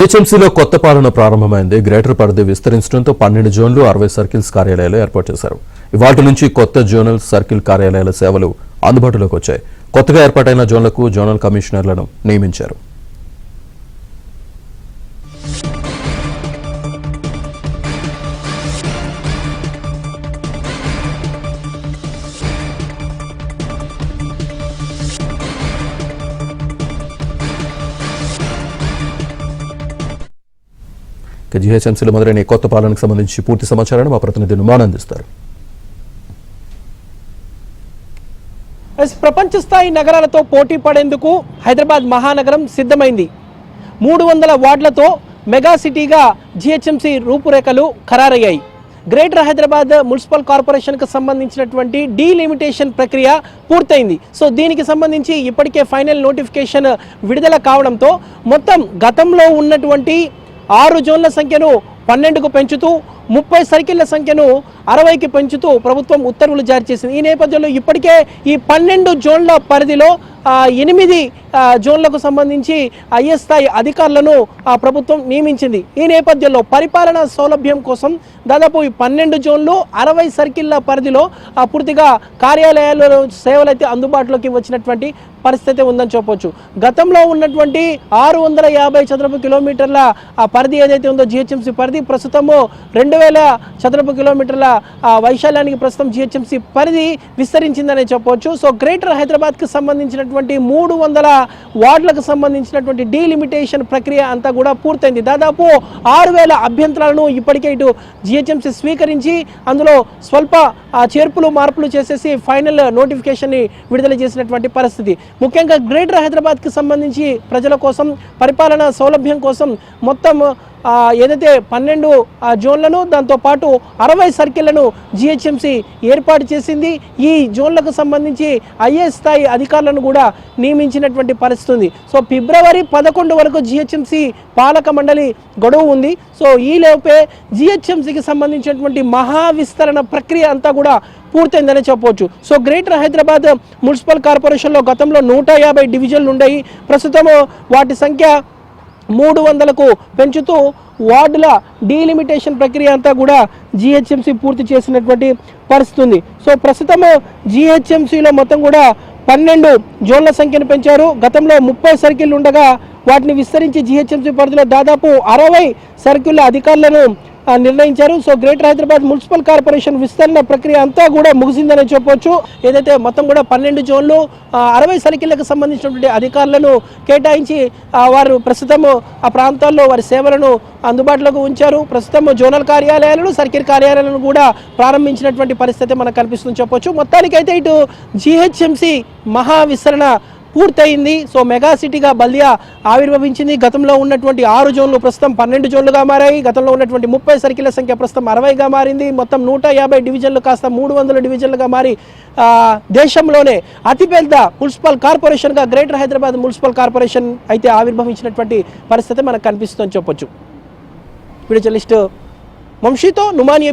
హెచ్ఎంసీలో కొత్త పాలన ప్రారంభమైంది. గ్రేటర్ పరిధి విస్తరించడంతో 12 జోన్లు 60 సర్కిల్స్ కార్యాలయాలు ఏర్పాటు చేశారు. ఇవాళ్టి నుంచి కొత్త జోనల్ సర్కిల్ కార్యాలయాల సేవలు అందుబాటులోకి వచ్చాయి. కొత్తగా ఏర్పాటైన జోన్లకు జోనల్ కమిషనర్లను నియమించారు. జీహెచ్ఎంసీలో మొదలైన కొత్త పాలనకు సంబంధించి పూర్తి సమాచారాన్ని మా ప్రతినిధి నుమాన్ అందిస్తారు. ప్రపంచ స్థాయి నగరాలతో పోటీ పడేందుకు హైదరాబాద్ మహానగరం సిద్ధమైంది. 300 వార్డులతో మెగా సిటీగా జీహెచ్ఎంసీ రూపురేఖలు ఖరారయ్యాయి. గ్రేటర్ హైదరాబాద్ మున్సిపల్ కార్పొరేషన్కు సంబంధించినటువంటి డీలిమిటేషన్ ప్రక్రియ పూర్తయింది. సో దీనికి సంబంధించి ఇప్పటికే ఫైనల్ నోటిఫికేషన్ విడుదల కావడంతో మొత్తం గతంలో ఉన్నటువంటి 6 జోన్ల సంఖ్యను 12కు పెంచుతూ 30 సర్కిళ్ల సంఖ్యను 60కి పెంచుతూ ప్రభుత్వం ఉత్తర్వులు జారీ చేసింది. ఈ నేపథ్యంలో ఇప్పటికే ఈ 12 జోన్ల పరిధిలో 8 జోన్లకు సంబంధించి ఐఏఎస్ స్థాయి అధికారులను ప్రభుత్వం నియమించింది. ఈ నేపథ్యంలో పరిపాలనా సౌలభ్యం కోసం దాదాపు ఈ 12 జోన్లు 60 సర్కిళ్ల పరిధిలో పూర్తిగా కార్యాలయాల సేవలు అయితే అందుబాటులోకి వచ్చినటువంటి పరిస్థితి ఉందని చెప్పవచ్చు. గతంలో ఉన్నటువంటి 650 చదరపు కిలోమీటర్ల పరిధి ఏదైతే ఉందో జీహెచ్ఎంసీ పరిధి ప్రస్తుతము 2000 చదరపు కిలోమీటర్ల వైశాల్యానికి ప్రస్తుతం జీహెచ్ఎంసీ పరిధి విస్తరించిందనే చెప్పవచ్చు. సో గ్రేటర్ హైదరాబాద్కి సంబంధించినటువంటి 300 వార్డులకు సంబంధించినటువంటి డీలిమిటేషన్ ప్రక్రియ అంతా కూడా పూర్తయింది. దాదాపు 6000 అభ్యంతరాలను ఇప్పటికే ఇటు జీహెచ్ఎంసీ స్వీకరించి అందులో స్వల్ప చేర్పులు మార్పులు చేసేసి ఫైనల్ నోటిఫికేషన్ని విడుదల చేసినటువంటి పరిస్థితి. ముఖ్యంగా గ్రేటర్ హైదరాబాద్కి సంబంధించి ప్రజల కోసం పరిపాలనా సౌలభ్యం కోసం మొత్తం ఏదైతే 12 జోన్లను దాంతోపాటు 60 సర్కిళ్లను జీహెచ్ఎంసీ ఏర్పాటు చేసింది. ఈ జోన్లకు సంబంధించి ఐఏఎస్ స్థాయి అధికారులను కూడా నియమించినటువంటి పరిస్థితి ఉంది. సో ఫిబ్రవరి 11 వరకు జీహెచ్ఎంసీ పాలక మండలి గడువు ఉంది. సో ఈ లోపే జీహెచ్ఎంసీకి సంబంధించినటువంటి మహావిస్తరణ ప్రక్రియ అంతా కూడా పూర్తయిందని చెప్పవచ్చు. సో గ్రేటర్ హైదరాబాద్ మున్సిపల్ కార్పొరేషన్లో గతంలో 150 డివిజన్లు ఉన్నాయి. ప్రస్తుతం వాటి సంఖ్య 300కు పెంచుతూ వార్డుల డీలిమిటేషన్ ప్రక్రియ అంతా కూడా జీహెచ్ఎంసీ పూర్తి చేసినటువంటి పరిస్థితి ఉంది. సో ప్రస్తుతం జీహెచ్ఎంసీలో మొత్తం కూడా 12 జోన్ల సంఖ్యను పెంచారు. గతంలో 30 సర్కిల్ ఉండగా వాటిని విస్తరించి జీహెచ్ఎంసీ పరిధిలో దాదాపు 60 సర్కిళ్ల అధికారులను నిర్ణయించారు. So greater Hyderabad municipal corporation విస్తరణ ప్రక్రియ అంతా కూడా ముగిసిందని చెప్పవచ్చు. ఏదైతే మొత్తం కూడా 12 జోన్లు 60 సర్కిళ్లకు సంబంధించినటువంటి అధికారులను కేటాయించి వారు ప్రస్తుతం ఆ ప్రాంతాల్లో వారి సేవలను అందుబాటులోకి ఉంచారు. ప్రస్తుతం జోనల్ కార్యాలయాలను సర్కిల్ కార్యాలయాలను కూడా ప్రారంభించినటువంటి పరిస్థితి మనకు కనిపిస్తుందని చెప్పవచ్చు. మొత్తానికైతే ఇటు జీహెచ్ఎంసీ మహా విస్తరణ పూర్తయింది. సో మెగా సిటీగా బల్దియా ఆవిర్భవించింది. గతంలో ఉన్నటువంటి 6 జోన్లు ప్రస్తుతం 12 జోన్లుగా మారాయి. గతంలో ఉన్నటువంటి 30 సర్కిళ్ల సంఖ్య ప్రస్తుతం 60గా మారింది. మొత్తం 150 డివిజన్లు కాస్త 300 డివిజన్లుగా మారి దేశంలోనే అతిపెద్ద మున్సిపల్ కార్పొరేషన్గా గ్రేటర్ హైదరాబాద్ మున్సిపల్ కార్పొరేషన్ అయితే ఆవిర్భవించినటువంటి పరిస్థితి మనకు కనిపిస్తుందని చెప్పొచ్చు. వీడియో జర్నలిస్ట్ వంశీతో నుమాన్.